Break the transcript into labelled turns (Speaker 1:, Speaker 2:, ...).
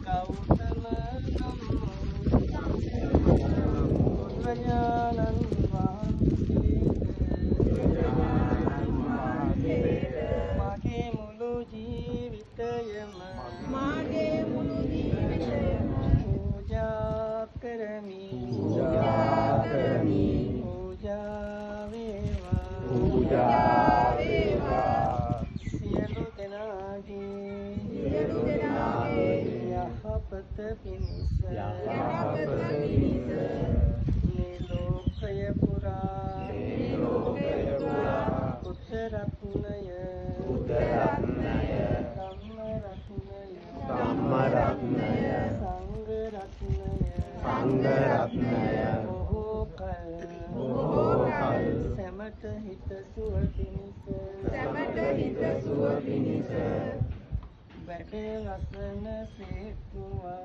Speaker 1: ගෞතම බුදුරජාණන් වහන්සේට මාගේ මුළු ජීවිතයම පූජා කරමි පූජා වේවා සියලු දෙනාගේ යහපත පිණිස මේ ලෝකය පුරා බුද්ධ රත්නය ධම්ම රත්නය සංඝ රත්නය බොහෝ කල් සැමට හිතසුව පිණිස වැඩ වසන සේක්වා